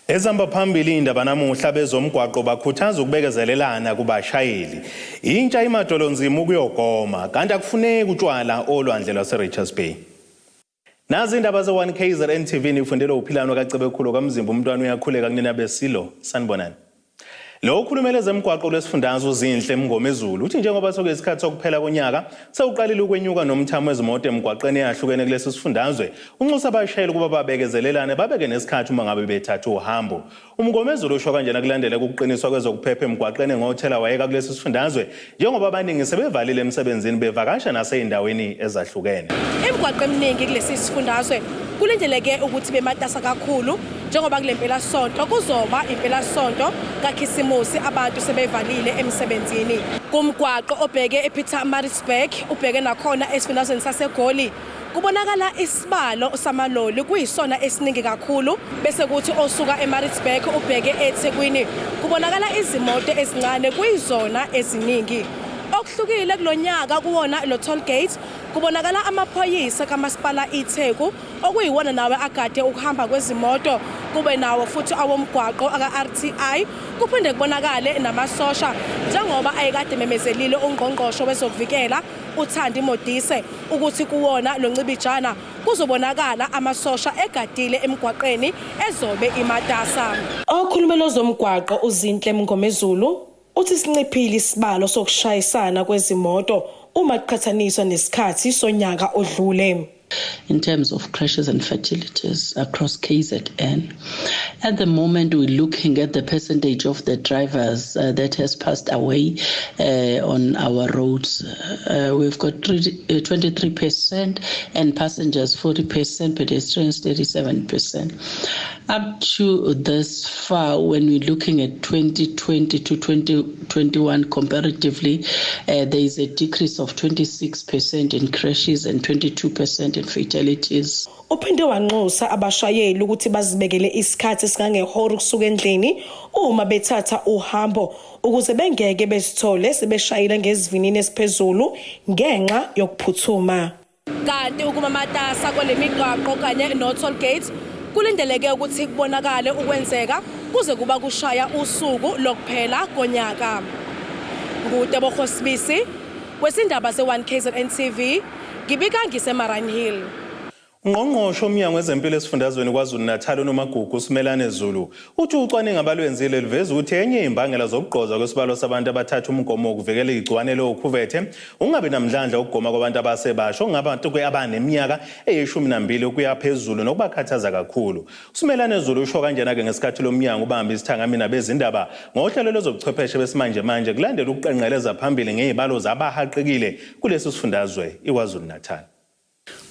Ezihamba phambili indaba namuhla bezomgwaqo bakhuthaza ukubekezelelana kubashayeli. Intsha Imadolonzima Ukuyogoma kanti akufuneki utshwala olwandle lwaseRichards Bay. Nazi indaba ze-1KZNTV ifundela uphilano kaCebekhulu kamzimba umntwana uyakhuleka kunina besilo sanibonani. Lo ukhulumele zemgwaqo lesifundazwe uZinhle Mngomezulu uthi njengoba sokuyisikhathi sokuphela konyaka sewuqalile ukwenyuka nomthamo wezimoto emgwaqeni eyahlukene kulesi sifundazwe unxusa abashayeli kuba babekezelelane babeke nesikhathi uma ngabe bethatha uhambo. Umngomezulu usho kanjena kulandela ukuqiniswa kwezokuphepha emgwaqeni ngothela wayeka kulesi sifundazwe njengoba abaningi sebevalile emsebenzini bevakasha naseyindaweni ezahlukene. Emgwaqo eminingi kulesi sifundazwe kulindeleke ukuthi bematasa kakhulu njengoba kulempela sonto kuzoba impela sonto kaKhisimusi abantu sebevalile emsebenzini. Kumgwaqo obheke ePietermaritzburg ubheke nakhona esifundazweni saseGoli kubonakala isibalo samaloli kuyisona esiningi kakhulu bese kuthi osuka eMaritzburg ubheke eThekwini kubonakala izimoto ezincane kuyizona eziningi. Okuhlukile kulonyaka kuwona lo toll gate kubonakala amaphoyisa kamasipala iTheku okuyiwona nawe agade ukuhamba kwezimoto kube nawo futhi awomgwaqo aka-RTI kuphinde kubonakale namasosha njengoba ayekade memezelile ungqongqosho wezokuvikela uThandi Modise ukuthi kuwona lo ncibijana kuzobonakala amasosha egadile emgwaqeni ezobe imatasa. Okhulumela zomgwaqo uZinhle Mngomezulu uthi sinciphile isibalo sokushayisana kwezimoto uma kuqhathaniswa nesikhathi sonyaka odlule. In terms of crashes and fatalities across KZN. At the moment, we're looking at the percentage of the drivers that has passed away on our roads. We've got 23% and passengers 40%, pedestrians 37%. Up to this far, when we're looking at 2020 to 2021 comparatively, there is a decrease of 26% in crashes and 22% in fatalities. Uphinde wanxusa abashayeli ukuthi bazibekele isikhathi singangehora ukusuka endlini uma bethatha uhambo ukuze bengeke bezithole sebeshayela ngezivinini esiphezulu ngenxa yokuphuthuma. Kanti ukumamatasa kwalemigwaqo kanye no toll gate kulindeleke ukuthi kubonakale ukwenzeka kuze kuba kushaya usuku lokuphela konyaka. Ngude bokhosibisi wesindaba ze-1KZNTV ngibika ngiseMarine Hill. Ungqongqoshe omnyango wezempilo esifundazweni KwaZulu-Natal uNomagugu uSimelane Zulu uthi ucwaningo abalwenzile liveza ukuthi enye imbangela zokugqoza kwesibalo sabantu abathatha umgomo wokuvikela igciwane lokhuvethe ungabe namdlandla ukugoma kwabantu abasebasha ongabantu abaneminyaka eyi12 ukuya phezulu nokubakhathaza kakhulu. uSimelane Zulu usho kanjena ke ngesikhathi lomnyango ubamba isithangamini abezindaba ngohlelo lezobuchwepheshe besimanje manje kulandela ukuqenqeleza phambili ngezibalo zabahaqekile kulesi sifundazwe iKwaZulu-Natal.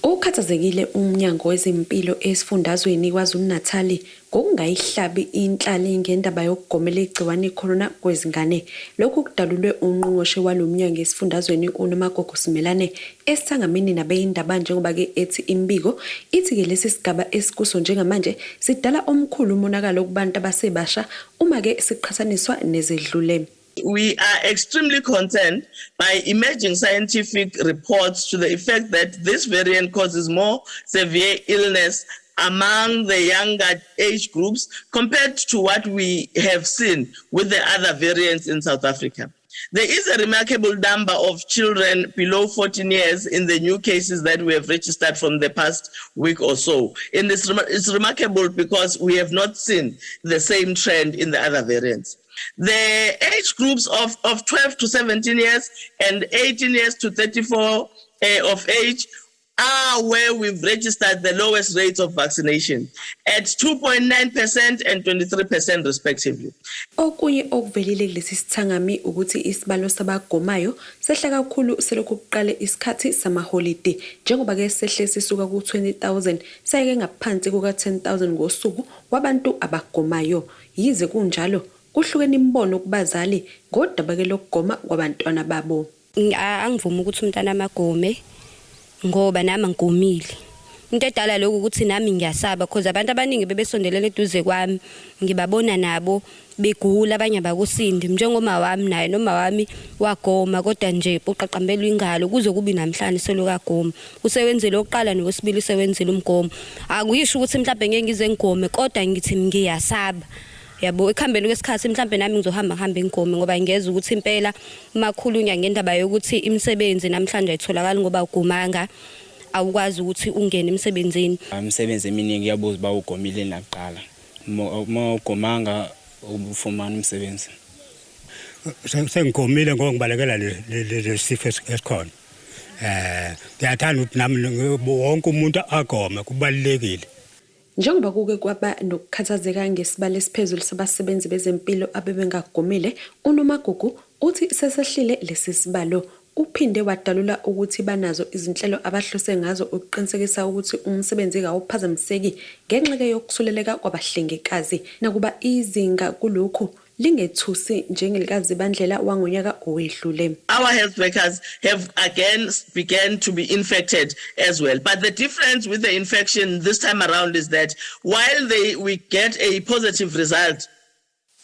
Ukhathazekile umnyango wezempilo esifundazweni KwaZulu-Natal ngokungayihlabi inhlali ngendaba yokugomela igciwane icorona kwezingane. Lokhu kudalulwe ungqongqoshe walomnyango esifundazweni uNomagugu Simelane esithangamini nabeyindaba njengoba ke ethi imbiko ithi ke lesi sigaba esikuso njengamanje sidala omkhulu umonakalo kubantu abasebasha uma ke siqhathaniswa nezedlule. We are extremely concerned by emerging scientific reports to the effect that this variant causes more severe illness among the younger age groups compared to what we have seen with the other variants in South Africa. There is a remarkable number of children below 14 years in the new cases that we have registered from the past week or so. And it's remarkable because we have not seen the same trend in the other variants. The age groups of 12 to 17 years and 18 years to 34 of age are where we've registered the lowest rates of vaccination at 2.9% and 23% respectively. Okunye okuvelile kulesi sithangami ukuthi isibalo sabagomayo sehla kakhulu selokhu kuqale isikhathi samaholide njengoba ke sehle sisuka ku20,000 sayeke ngaphansi kuka10,000 ngosuku kwabantu abagomayo. Yize kunjalo kuhlukene imbono kubazali ngodaba ke lokugoma kwabantwana babo. Angivumi ukuthi umntana amagome ngoba nami ngigomile into edala lokho ukuthi nami ngiyasaba because abantu abaningi bebesondelene eduze kwami ngibabona nabo begula abanye abakusindi njengoma wami naye noma wami wagoma kodwa nje uqaqambelwa ingalo kuze kube namhlanje selokagoma usebenzele oqala nowesibili usebenzele umgomo akuyisho ukuthi mhlawumbe ngeke ngize ngigome kodwa ngithi ngiyasaba yabo ekhambeni kwesikhathi mhlawumbe nami ngizohamba ngigome ngoba ngiyeza ukuthi impela makhulunya ngendaba yokuthi imisebenzi namhlanje ayitholakala ngoba ugomanga awukwazi ukuthi ungene emsebenzini imisebenzi eminingi yabuza ba ugomile naqala uma ugomanga ubufumana umsebenzi sengigomile ngokubalekela le sifo esikhona ngiyathanda ukuthi nami wonke umuntu agome kubalekile njengoba kuke kwaba nokukhathazeka ngesibalo esiphezulu sabasebenzi bezempilo abebengagomile uNomagugu uthi sesehlile lesi sibalo uphinde wadalula ukuthi banazo izinhlelo abahlose ngazo ukuqinisekisa ukuthi umsebenzi awuphazamiseki ngenxa yokusuleleka kwabahlengikazi nakuba izinga kulokhu lingethusi njengelikazi bandlela wangonyaka owedlule. Our health workers have again begun to be infected as well. But the difference with the infection this time around is that while we get a positive result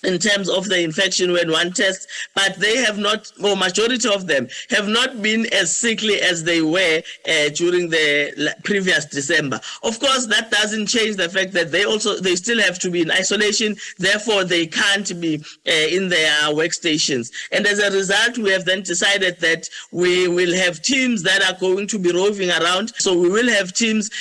in terms of the infection when one tests, but they have not, or majority of them have not been as sickly as they were during the previous December. Of course, that doesn't change the fact that they still have to be in isolation, therefore they can't be in their workstations. And as a result, we have then decided that we will have teams that are going to be roving around. So we will have teams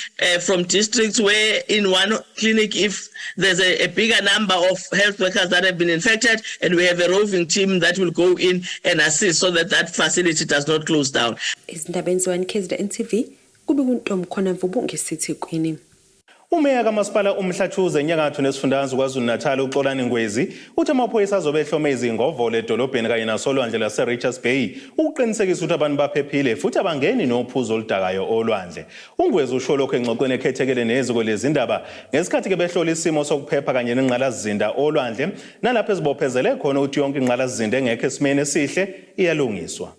from districts where in one clinic, if there's a bigger number of health workers that have been infected, and we have a roving team that will go in and assist so that that facility does not close down. Izindabeni 1KZNTV kube kuntombi khona mvubu ngesithi kwini. Umeya kaMasipala uMhlathuze enyakatho nesifundazwe KwaZulu-Natal uXolani Ngwezi uthi amaphoyisa azobehloma izingovolo edolobheni kanye nasolwandle lase-Richards Bay ukuqinisekisa ukuthi abantu baphephile futhi abangeni nophuzo oludakayo olwandle. uNgwezi usho lokho engxoxweni ekhethekele neziko lezindaba ngesikhathi ke behlola isimo sokuphepha kanye nenqalazizinda olwandle nalapho ezibophezele khona ukuthi yonke inqalazizinda engekho esimeni esihle iyalungiswa.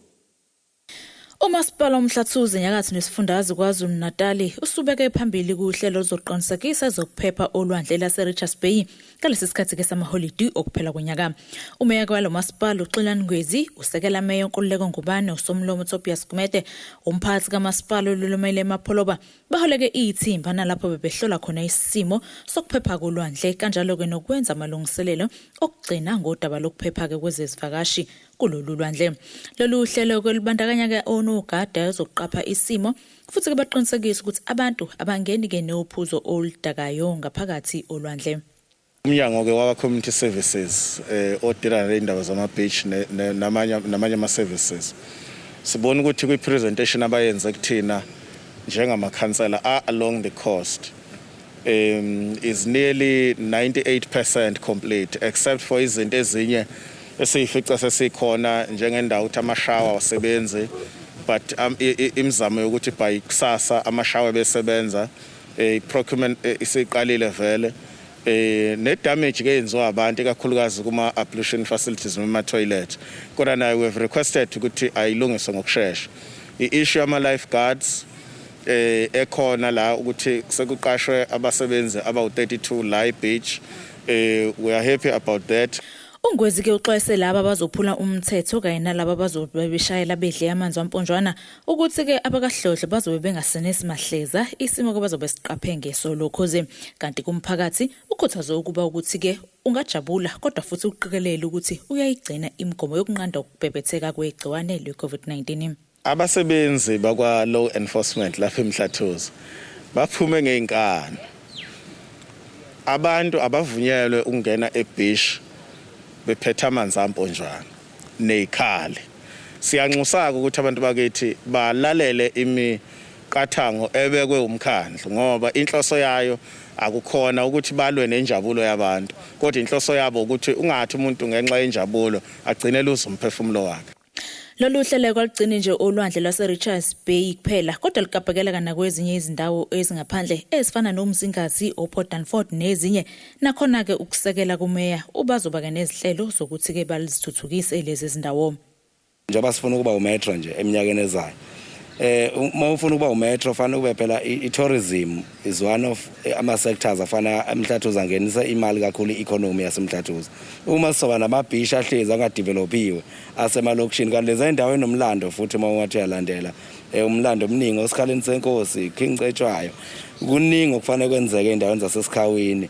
uMasipala uMhlathuze enyakatho nesifundazwe KwaZulu-Natal usubeke phambili kuhlelo lokuqinisekisa ezokuphepha olwandle lase-Richards Bay ngalesi sikhathi ke samaholiday okuphela konyaka. Umeya kwalo Masipala uXolani Ngwezi usekela meya uNkululeko Ngubane usomlomo Tobias Gumede umphathi kaMasipala olulumele emapholoba baholeke ithimba nalapho bebehlola khona isimo sokuphepha kolwandle kanjalo ke nokwenza amalungiselelo okugcina ngodaba lokuphepha ke kwezezivakashi kulolu lwandle. Lolu hlelo kwelibandakanya ke onogada ezokuqapha isimo futhi ke baqinisekisa ukuthi abantu abangeni ke nophuzo oludakayo ngaphakathi olwandle. Umnyango ke waba community services odila indaba zama beach namanye ama services. Sibona ukuthi kwi presentation abayenza kuthina njengama councillor along the coast is nearly 98% complete except for izinto ezinye esifica sesikhona njengendawo uthi amashawa wasebenze but imizamo yokuthi by kusasa amashawa besebenza procurement isiqalile vele ne damage ke yenziwa abantu ekakhulukazi kuma ablution facilities noma toilet kodwa nayo we have requested ukuthi ayilungiswe ngokusheshsha. I-issue ama lifeguards ekhona la ukuthi sekuqashwe abasebenzi about 32 la beach we are happy about that. uNgwezi ke uxwayise laba bazophula umthetho kanye nalabo bazobeshayela bedle amanzi amponjwana ukuthi ke abakahlohle bazobe bengasenesi mahleza isimo ke bazobe siqaphe ngesolokhoze kanti kumphakathi ukhuthazo ukuba ukuthi ke ungajabula kodwa futhi uqikelele ukuthi uyayigcina imigomo yokunqanda ukubhebhetheka kwegciwane le-COVID-19. Abasebenzi bakwa law enforcement lapha eMhlathuze baphume ngeinkani. Abantu abavunyelwe ukungena ebeach bephethe amanzi amponjwana nezikhali. Siyanxusa ukuthi abantu bakithi balalele imiqathango ebekwe umkhandlu ngoba inhloso yayo akukhona ukuthi balwe nenjabulo yabantu kodwa inhloso yabo ukuthi ungathi umuntu ngenxa yenjabulo agcine luza umphefumulo wakhe. Lolu hlelo kwagcina nje olwandle lwase-Richards Bay kuphela kodwa likabhekela kana kwezinye izindawo ezingaphandle ezifana noMzingazi, oPort Danford nezinye nakhona ke ukusekela kumeya ubazoba ke nezihlelo zokuthi ke balizithuthukise lezi zindawo. Njengoba sifuna ukuba umetro nje eminyakeni ezayo uma ufuna ukuba umetro fanele ube phela i-tourism is one of ama-sectors afana eMhlathuze angenisa imali kakhulu i-economy yaseMhlathuze. Uma sizoba namabhishi ahlezi angadevelopiwe asemalokishini kanti lezi ndawo enomlando futhi uma ungathi uyalandela umlando omningi osikhaleni senkosi King Cetshwayo kuningi okufanele kwenzeke endaweni zasesikhawini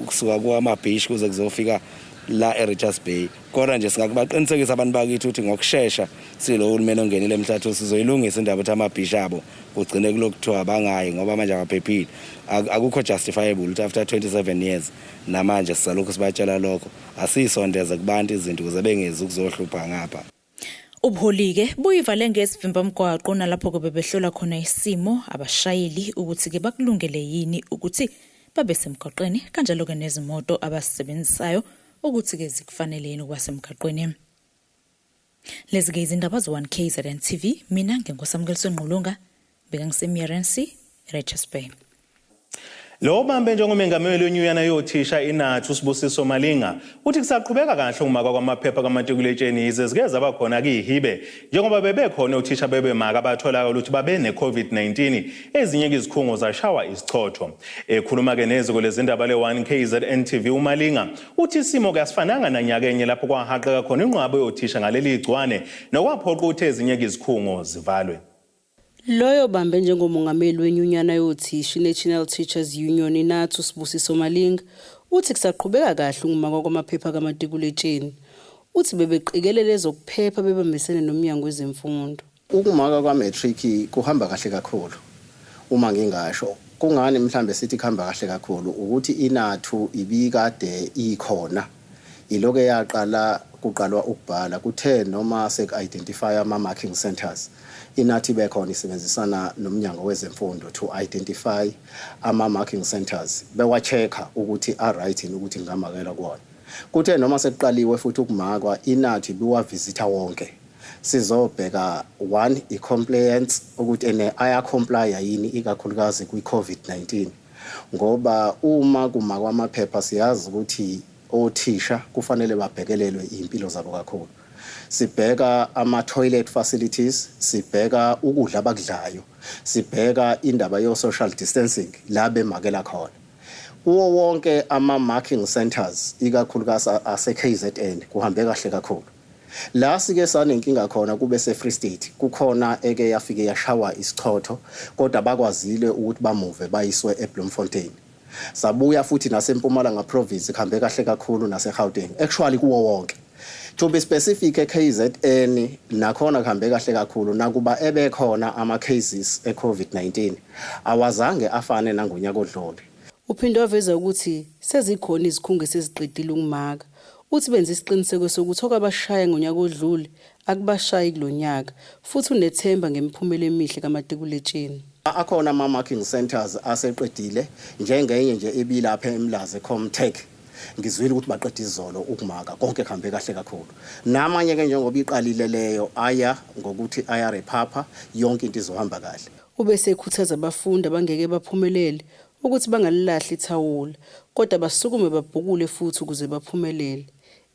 kusuka kwamabhishi kuze kuzofika la eRichards Bay. Kodwa nje singakubaqinisekisa abantu bakithi ukuthi ngokusheshsha silo uhulumeni ongenile eMhlathuze sizoyilungisa indaba ukuthi amabhishi abo kugcine kulokuthiwa bangayi ngoba manje abaphephile. Akukho justifiable ukuthi after 27 years namanje sisalokhu sibatshela lokho asisondeze kubantu izinto ukuze bengezi ukuzohlupha ngapha. Ubuholike buyivale ngesivimba mgwaqo nalapho bebehlola khona isimo abashayeli ukuthi ke bakulungele yini ukuthi babe semgwaqweni kanjalo ke nezimoto abasebenzisayo ukuthi ke zikufanele yini ukwasemgaqweni. Lezi ke izindaba zo1KZNTV mina ngenkosamukeliso Nqulunga beka ngisemyerensi Richards Bay. Lo bambe njengomengameli wenyunyana yothisha inathu Sibusiso Malinga uthi kusaqhubeka kahle umaka kwamaphepha kamatikuletsheni ize zike zabakhona kihibe njengoba bebekhona othisha bebemaka abatholakala ukuthi babe ne-COVID-19 ezinye izikhungo zashawa isichotho. Ekhuluma ke neziko lezindaba le1KZNTV uMalinga uthi isimo kasifananga nanyakenye lapho kwahaqeka khona inqwabo yothisha ngaleli igcwane nokwaphoqa ukuthi ezinye izikhungo zivalwe. Loyo bambe njengomongameli wenyunyana yothisha National Teachers Union inathu Sibusiso Malinga uthi kusaqhubeka kahle umaka kwamaphepha kamatikuletsheni uthi bebeqikelele zokuphepha bebambisene nomnyango wezemfundo. Ukumaka kwametric kuhamba kahle kakhulu uma ngingasho kungani mhlambe sithi kuhamba kahle kakhulu ukuthi inathu ibikade ikhona iloke yaqala kuqalwa ukubhala kuthe noma sek-identify ama-marking centers inathi bekhona isebenzisana nomnyango wezemfundo to identify ama-marking centers bewachecka ukuthi right yini ukuthi ngamakela kuwona. Kuthe noma sekuqaliwe futhi ukumakwa inathi biwavisitor wonke sizobheka one i-compliance ukuthi aya-comply yini ikakhulukazi kwi-COVID-19 ngoba uma kumakwa amaphepha siyazi ukuthi othisha kufanele babhekelelwe impilo zabo kakhulu. Sibheka ama-toilet facilities, sibheka ukudla abakudlayo, sibheka indaba yo-social distancing la bemakela khona. Kuwo wonke ama-marking centers ikakhulukazi ase-KZN kuhambe kahle kakhulu. La sike sanenkinga khona kube se-Free State kukhona eke yafike yashawa isichotho kodwa bakwazile ukuthi bamuve bayiswe eBloemfontein. Sabuya futhi naseMpumalanga province kuhambe kahle kakhulu naseGauteng actually kuwo wonke. To be specific eKZN nakhona kuhambe kahle kakhulu nakuba ebekhona ama cases eCovid-19 awazange afane nangonyaka odlule. Uphinde waveza ukuthi sezikhona izikhungo seziqedile ukumaka uthi benza isiqiniseko sokuthi okabashaya ngonyaka odlule akubashayi kulonyaka futhi unethemba ngemiphumela emihle kamatikuletsheni. Akhona ama-marking centers aseqedile njengenye nje ebilapha eMlazi Comtech ngizwile ukuthi baqeda izolo ukumaka konke kuhambe kahle kakhulu. Namanye ke njengoba iqalile leyo aya ngokuthi aya rephapha yonke into izohamba kahle. Ubese ekhuthaza abafundi abangeke baphumelele ukuthi bangalilahli ithawula kodwa basukume babhukule futhi ukuze baphumelele.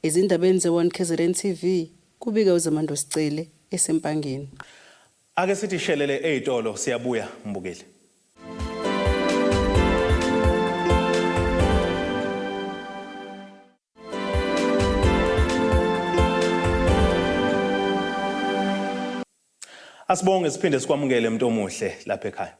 Ezindabeni ze1KZNTV kubika uZamando Sicele esempangeni. Ake sithi shelele ezitolo siyabuya mbukeli. Asibonge siphinde sikwamukele umuntu omuhle lapha ekhaya.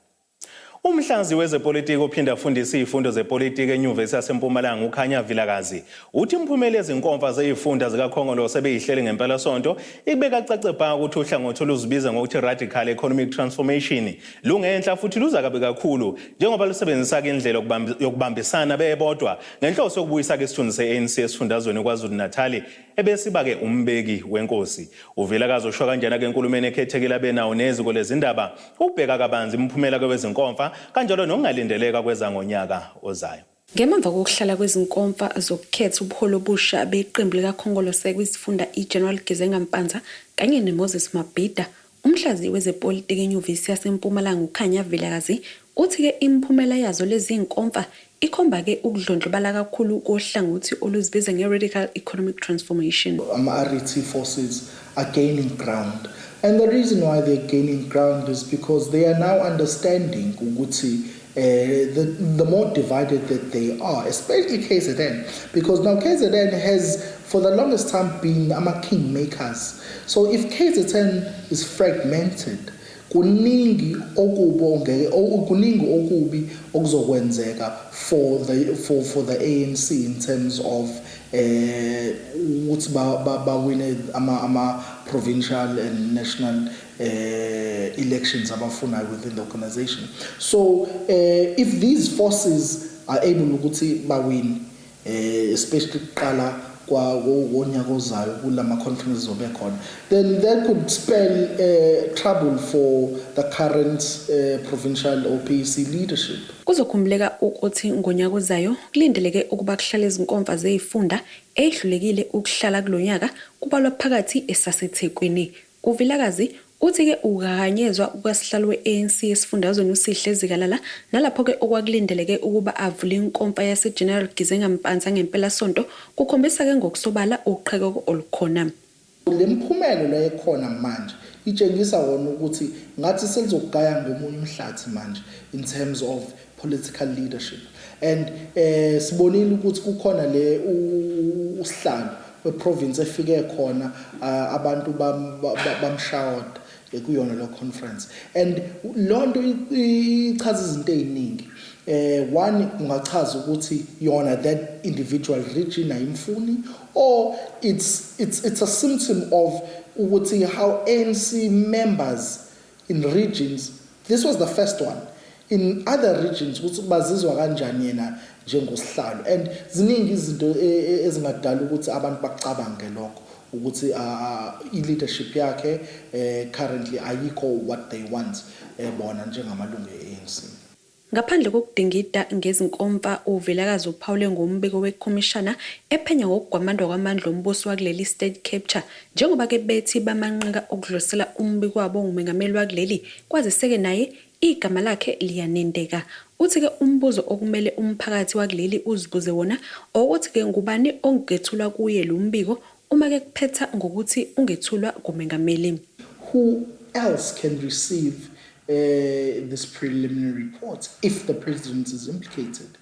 Umhlanzi wezepolitiki ophinda afundisa izifundo zepolitiki eNyuvesi yaseMpumalanga uKhanya Vilakazi uthi imphumela yezinkomfa zezifunda zikaKhongolo sebeyihlele ngempela sonto ikubeka cace bha ukuthi uhlangothi oluzibiza ngokuthi radical economic transformation lungenhla futhi luza kabe kakhulu njengoba lusebenzisa indlela yokubambisana bebodwa ngenhloso yokubuyisa isithunzi se-ANC esifundazweni KwaZulu-Natal ebesiba ke umbeki wenkosi. Uvilakazi usho kanjena ke enkulumeni ekhethekile benawo neziko lezindaba ukubheka kabanzi imphumela kwezinkomfa kanjalo nokungalindeleka kweza ngonyaka ozayo. Ngemva kokuhlala kwezinkomfa zokukhetha ubuholo obusha beqembu likaKhongolo kwizifunda iGeneral Gezenga Mpanza kanye neMoses Mabhida, umhlaziyi wezepolitiki eNyuvesi yaseMpumalanga uKhanya Vilakazi uthi-ke imiphumela yazo lezi nkomfa ikhomba-ke ukudlondlobala kakhulu kohlangothi oluzibiza nge-radical economic transformation. RET forces are gaining ground. And the reason why they're gaining ground is because they are now understanding ukuthi the more divided that they are, especially KZN, because now KZN has for the longest time been kingmakers. So if KZN is fragmented, kuningi okubi okuzokwenzeka for the ANC in terms of ukuthi bawine ama provincial and national elections abafunayo within the organization. So if these forces are able ukuthi bawin, especially qala kwonyaka ozayo kulama conferences obekhona, then that could spell trouble for the current provincial or PEC leadership. Kuzokhumbuleka ukuthi ngonyaka ozayo kulindeleke ukuba kuhlale izinkomfa zezifunda edlulekile ukuhlala kulonyaka kubalwa phakathi esaseThekwini. Kuvilakazi uthi-ke ukahanyezwa ukasihlalo we-ANC esifundazweni uSihle Zikalala nalapho ke okwakulindeleke ukuba avule inkomfa yase-General Gizenga Mpanza ngempela sonto kukhombisa ke ngokusobala uqhekeko olukhona. Le mphumelo la ekhona manje itshengisa wona ukuthi ngathi selizogaya ngomunye umhlathi manje in terms of political leadership, and sibonile ukuthi kukhona le usihlalo we-province efike khona abantu bamshawada kuyona lo conference, and lonto ichaza izinto eziningi. One ungachaza ukuthi yona that individual region ayimfuni, or it's a symptom of ukuthi how ANC members in regions, this was the first one, in other regions ukuthi bazizwa kanjani yena njengosihlalo, and ziningi izinto ezingadala ukuthi abantu bacabange lokho ukuthi i-leadership yakhe currently ayikho what they want bona njengamalungu e-ANC. Ngaphandle kokudingida ngezinkomfa uvelakazi uphawule ngombiko wekhomishana ephenya ngokugwamandwa kwamandla ombuso wakuleli state capture njengoba ke bethi bamanqika ukudlulisela umbiko wabo ngumengameli wakuleli kwaziseke naye igama lakhe liyanendeka. Uthi ke umbuzo okumele umphakathi wakuleli uzibuze wona ukuthi ke ngubani ongethulwa kuye lo mbiko uma ke kuphetha ngokuthi ungethulwa kumengameli. Who else can receive this preliminary report if the president is implicated?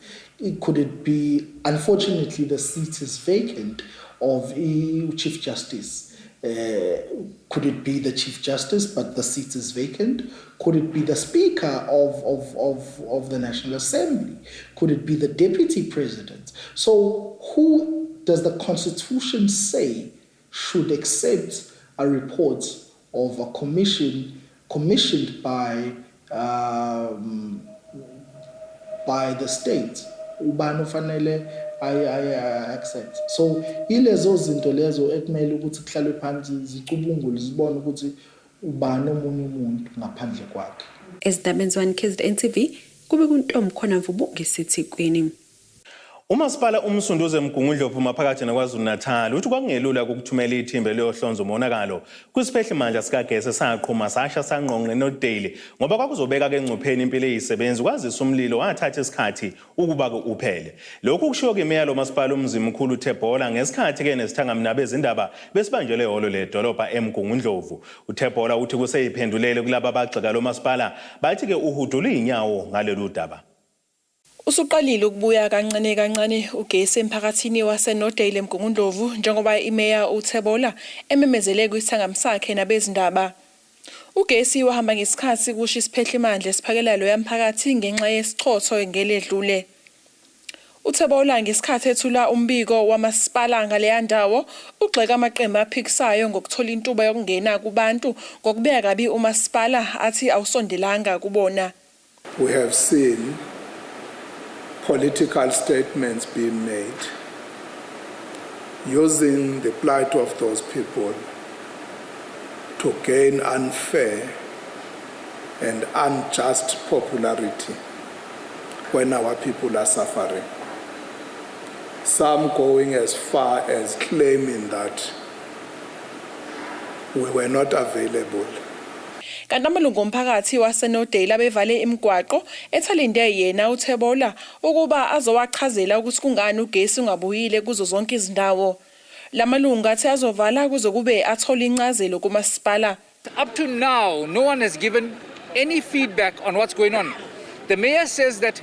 Could it be, unfortunately the seat is vacant of Chief Justice? Could it be the Chief Justice but the seat is vacant? Could it be the Speaker of the National Assembly? Could it be the Deputy President? So who does the Constitution say should accept a report of a commission commissioned by the state? Ubani ufanele accept. So ilezo zinto lezo ekumele ukuthi kuhlalwe phansi zicubungule zibone ukuthi ubani omunye umuntu ngaphandle kwakhe. Ezindabeni 1KZNTV kube kuntombi khona mvubu ngeseThekwini. Umasipala umsunduze Mgungundlovu uphuma phakathi naKwaZulu-Natal uthi kwakungelula ukuthumela ithimba leyohlonza umonakalo kwisiphehle manje sikagesi saqhuma sasha sangqongqe noDaily ngoba kwakuzobeka ke engcupheni impilo ezisebenzi kwazisa umlilo wathatha isikhathi ukuba ke uphele. Lokhu kushiwo ke meya lo masipala umzimkhulu uThebola ngesikhathi ke nesithangamna bezindaba besibanjele ihholo ledolobha eMgungundlovu. uThebola uthi kuseyiphendulele kulabo abagxeka lo masipala bathi ke uhudula inyawo ngalolu daba. Usuqalile ukubuya kancane ugesi emphakathini waseNodale eMgungundlovu njengoba imeya uThebola ememezele kwisithangami sakhe nabezindaba. Ugesi wahamba ngesikhathi kusho isiphehle manje esiphakelalo yamphakathi ngenxa yesichotho ngeledlule. uThebola ngesikhathi ethula umbiko wamasipala ngale ndawo ugxeka amaqembu aphikisayo ngokuthola intuba yokungena kubantu ngokubeka kabi umasipala athi awusondelanga kubona. We have seen political statements being made using the plight of those people to gain unfair and unjust popularity when our people are suffering. Some going as far as claiming that we were not available. kanti amalungu omphakathi waseNodale abevale imigwaqo ethalinde yena uThebola ukuba azowachazela ukuthi kungani ugesi ungabuyile kuzo zonke izindawo. Lamalungu athi azovala kuze kube athola incazelo kumasipala. Up to now, no one has given any feedback on what's going on. The mayor says that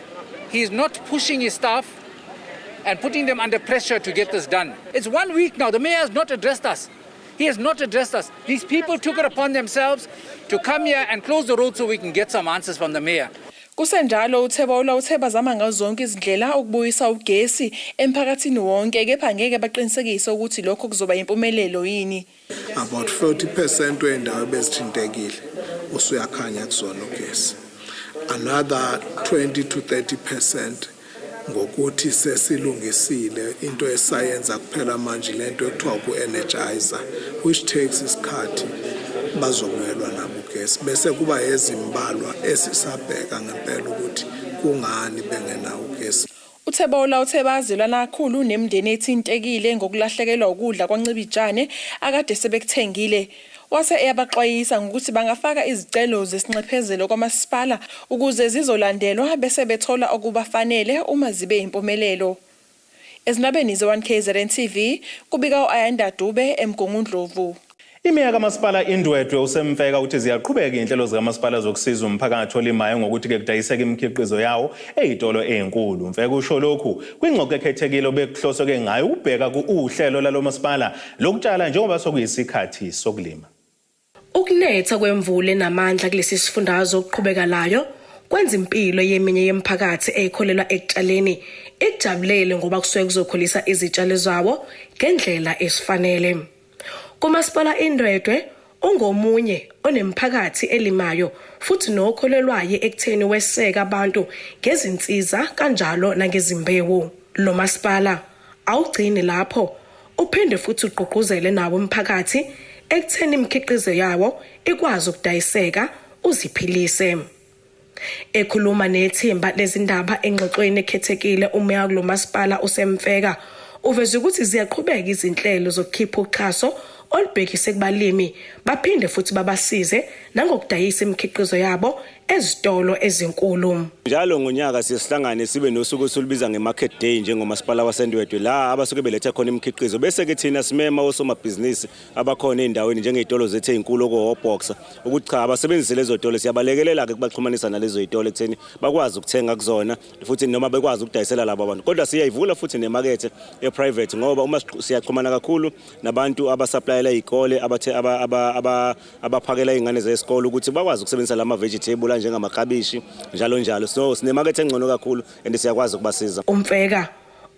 he is not pushing his staff and putting them under pressure to get this done. It's 1 week now. The mayor has not addressed us. He has not addressed us. These people took it upon themselves to come here and close the road so we can get some answers from the mayor. Kusenjalo uThebola uthe bazama ngazo zonke izindlela ukubuyisa ugesi emphakathini wonke kepha ngeke baqinisekise ukuthi lokho kuzoba impumelelo yini. About 40% wendawo bezithintekile usuyakhanya kuzona ugesi. Another 20 to 30% ngokuthi sesilungisile into esayenza kuphela manje lento ekuthiwa ku-energizer which takes isikhathi bazobuyelwa nabo ugesi bese kuba ezimbalwa esisabheka ngempela ukuthi kungani bengenawo ugesi. uThebola uthe bazilwana kakhulu nemndeni ethintekile ngokulahlekelwa ukudla kwancibijane akade sebekuthengile. Wase eyabaxwayisa ngokuthi bangafaka izicelo zesinxephezelo kwamasipala ukuze zizolandelwa bese bethola okubafanele uma zibe impumelelo. Ezinabeni ze-1KZNTV kubika uAyanda Dube eMgungundlovu. Imeya kamasipala Indwedwe usemfeka uthi ziyaqhubeka inhlelo zikamasipala zokusiza umphakathi olimayo ngokuthi ke kudayiseka imikhiqizo yawo ezitolo ezinkulu. Mfeka usho lokhu kwingxoxo ekhethekile obekuhloswe ke ngayo ubheka uhlelo lalo masipala lokutshala njengoba sokuyisikhathi sokulima. Ukunetha kwemvula enamandla kulesi sifundazwe okuqhubeka layo kwenza impilo yeminye yemphakathi ekholelwa ekutshaleni ijabulele ngoba kusuke kuzokhulisa izitshalo zawo ngendlela esifanele. Kumasipala Indwedwe ungomunye onemphakathi elimayo futhi nokholelwayo ekutheni weseka abantu ngezinsiza kanjalo nangezimbewu. Lo masipala awugcini lapho uphinde futhi uqoqozele nawo umphakathi ekutheni imikhiqizo yawo ikwazi ukudayiseka uziphilise. Ekhuluma nethimba lezindaba engxoxweni ekhethekile umeya kulo masipala usemfeka uveze ukuthi ziyaqhubeka izinhlelo zokukhipha uxhaso olubhekise kubalimi baphinde futhi babasize nangokudayisa imikhiqizo yabo ezitolo ezinkulu. Njalo ngonyaka sisihlangane sibe nosuku olubiza ngemarket day njengomasipala waseNdwedwe la abasuke beletha khona imikhiqizo bese ke thina simema osomabhizinisi abakhona endaweni njengezitolo zethu ezinkulu okuHoboxa ukuthi cha abasebenzise lezo zitolo siyabalekelela ke kubaxhumanisa nalezo zitolo ekutheni bakwazi ukuthenga kuzona futhi noma bekwazi ukudayisela labo abantu kodwa siyayivula futhi nemarket eprivate ngoba uma siyaxhumana kakhulu nabantu abasuppliela izikole abathe abaphakela izingane zesikole ukuthi bakwazi ukusebenzisa lama vegetable njengamaklabishi njalo njalo so sinemarket engcono kakhulu and siyakwazi ukubasiza. Umfeka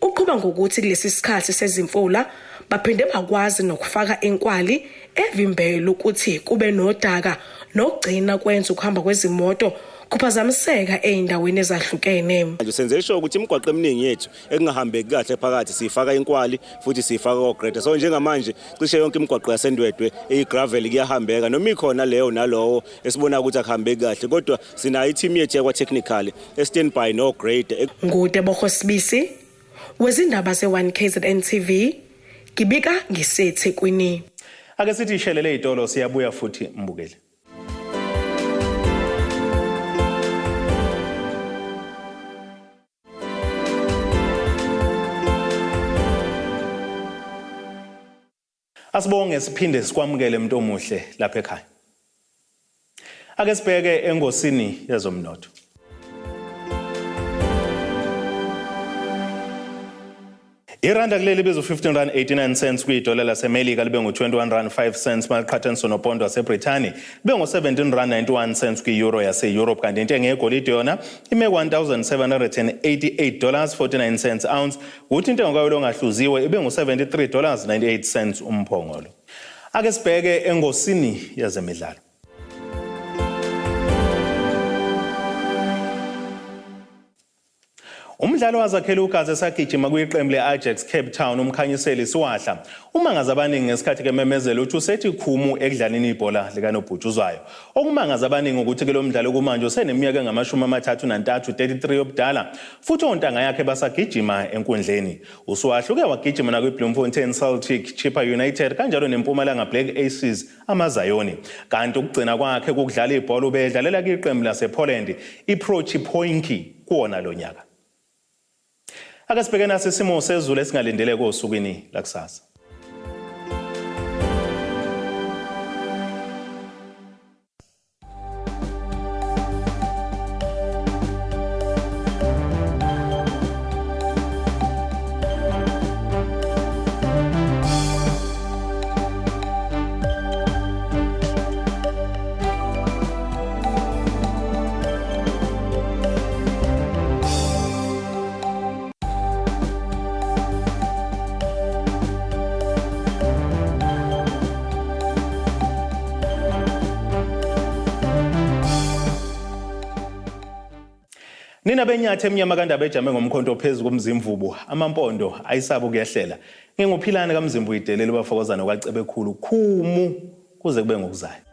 uqhuba ngokuthi kulesi sikhathi sezimfula baphinde bakwazi nokufaka inkwali evimbela ukuthi kube nodaka nokugcina kwenza ukuhamba kwezimoto kuphazamiseka eindaweni ezahlukene. Manje senze isho ukuthi imigwaqo eminingi yethu ekungahambeki kahle phakathi sifaka inkwali futhi sifaka ogreta so njengamanje cishe yonke imigwaqo yaseNdwedwe eyigravel kuyahambeka noma ikhona leyo nalowo esibona ukuthi akuhambeki kahle kodwa sina i-team yethu yakwa technical e-standby no grade. Ngude Bokhosibisi wezindaba ze-1KZNTV kibika ngiseThekwini. Ake sithi ishelele izitolo siyabuya futhi mbukele. Asibonge siphinde sikwamukele umuntu omuhle lapha ekhaya. Ake sibheke engosini yezomnotho. Iranda kuleli bizo 15.89 cents kwidola laseMelika libe ngo21.05 cents maqhathaniswa nopondo waseBrithani libe ngo17.91 cents kwi-euro yase-Europe kanti intengo yegolide yona ime $1,788.49 ounce ukuthi intengo kayo longahluziwe ibe ngo$73.98 umphongolo. Ake sibheke engosini yezemidlalo. Umdlalo wazakhela ugazi esagijima kwiqembu le-Ajax Cape Town umkhanyiseli siwahla umangaza abaningi ngesikhathi kememezelo uthi usethi khumu ekudlaleni ibhola likanobhutshuzwayo. Okumangaza abaningi ukuthi ke lo mdlalo kumanje useneminyaka engama-33 33 yobudala futhi ontanga yakhe basagijima enkundleni. Usiwahla uke wagijima nakwi-Bloemfontein Celtic, Chippa United kanjalo neMpumalanga Black Aces amaZayoni. Kanti ukugcina kwakhe kukudlala ibhola ubedlalela kwiqembu lasePoland iProchipolski kuwona lo nyaka. Ake sibheke naso isimo sezulu esingalindele kosukwini lakusasa. Nina benyathe emnyama kandaba ejame ngomkhonto phezulu komzimvubu amampondo ayisaba ukuyehlela nginguphilana kaMzimbu idelele bafokozana kwacebe khulu khumu kuze kube ngokuzayo.